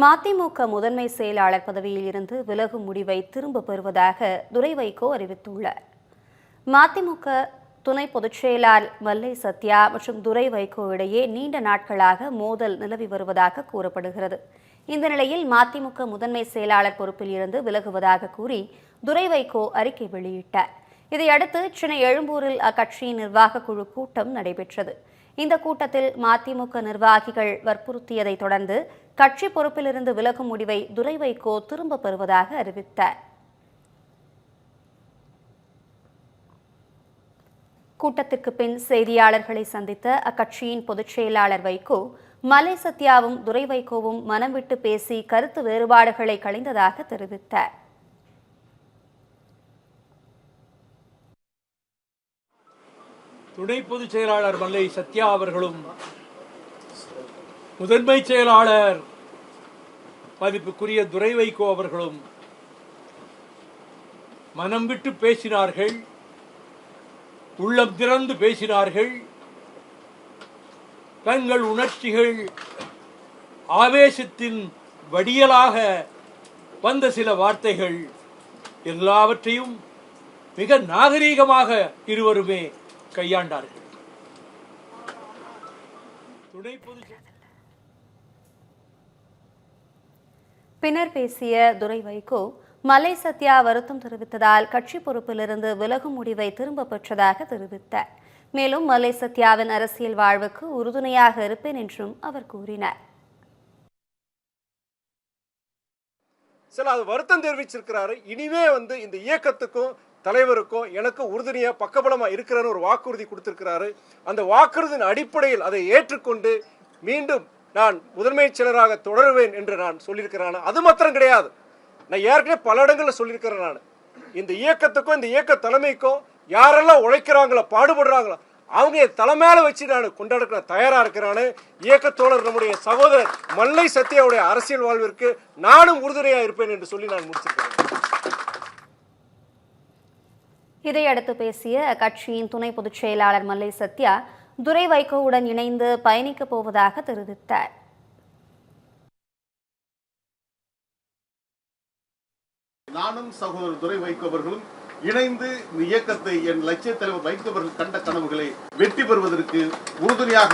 மதிமுக முதன்மை செயலாளர் பதவியில் இருந்து விலகும் முடிவை திரும்ப பெறுவதாக துரை வைகோ அறிவித்துள்ளார். மதிமுக துணை பொதுச் செயலாளர் மல்லை சத்யா மற்றும் துரை வைகோ இடையே நீண்ட நாட்களாக மோதல் நிலவி வருவதாக கூறப்படுகிறது. இந்த நிலையில் மதிமுக முதன்மை செயலாளர் பொறுப்பில் இருந்து விலகுவதாக கூறி துரை வைகோ அறிக்கை வெளியிட்டார். இதையடுத்து சென்னை எழும்பூரில் அக்கட்சியின் நிர்வாக குழு கூட்டம் நடைபெற்றது. இந்த கூட்டத்தில் மதிமுக நிர்வாகிகள் வற்புறுத்தியதை தொடர்ந்து கட்சி பொறுப்பிலிருந்து விலகும் முடிவை துரை வைகோ திரும்ப பெறுவதாக அறிவித்தார். கூட்டத்திற்கு பின் செய்தியாளர்களை சந்தித்த அக்கட்சியின் பொதுச் செயலாளர் வைகோ, மல்லை சத்யாவும் துரை வைகோவும் மனம் விட்டு பேசி கருத்து வேறுபாடுகளை களைந்ததாக தெரிவித்தார். துணை பொதுச் செயலாளர் மல்லை சத்யா அவர்களும் முதன்மை செயலாளர் மதிப்புக்குரிய துரை வைகோ அவர்களும் மனம் விட்டு பேசினார்கள், உள்ளம் திறந்து பேசினார்கள். தங்கள் உணர்ச்சிகள் ஆவேசத்தின் வடியலாக வந்த சில வார்த்தைகள் எல்லாவற்றையும் மிக நாகரீகமாக இருவருமே கையாண்டார்கள். பின்னர் பேசிய துரை வைகோ, மல்லை சத்யா வருத்தம் தெரிவித்ததால் கட்சி பொறுப்பிலிருந்து விலகும் முடிவை திரும்ப பெற்றதாக தெரிவித்தார். மேலும் மல்லை சத்யாவின் அரசியல் வாழ்வுக்கு உறுதுணையாக இருப்பேன் என்றும் அவர் கூறினார். அது வருத்தம் தெரிவிச்சிருக்கிறாரு. இனிமே இந்த இயக்கத்துக்கும் தலைவருக்கும் எனக்கு உறுதுணையா பக்கபலமா இருக்கிறாரு ஒரு வாக்குறுதி கொடுத்திருக்கிறாரு. அந்த வாக்குறுதியின் அடிப்படையில் அதை ஏற்றுக்கொண்டு மீண்டும் நான் முதன்மை செயலராக தொடருவேன் என்று நான் சொல்லியிருக்கிறேன். அது மாத்திரம் கிடையாது, நான் ஏற்கனவே பல இடங்களில் சொல்லியிருக்கிறேன். நான் இந்த இயக்கத்துக்கும் இந்த இயக்க தலைமைக்கும் யாரெல்லாம் உழைக்கிறாங்களோ பாடுபடுறாங்களோ அவங்க தலைமையில வச்சு நான் கொண்டாட தயாரா இருக்கிறான்னு இயக்கத்தோழர் நம்முடைய சகோதரர் மல்லை சத்யாவுடைய அரசியல் வாழ்விற்கு நானும் உறுதுணையா இருப்பேன் என்று சொல்லி நான் முடிச்சிருக்கிறேன். இதையடுத்து பேசிய கட்சியின் துணை பொதுச் செயலாளர் மல்லை சத்யா, துரை வைகோவுடன் இணைந்து பயணிக்கப் போவதாக தெரிவித்தார். நானும் சகோதரர் துரை வைகோ அவர்களும் இணைந்து இந்த இயக்கத்தை என் லட்சிய தலைவர் வைகோ அவர்கள் கண்ட கனவுகளை வெற்றி பெறுவதற்கு உறுதுணையாக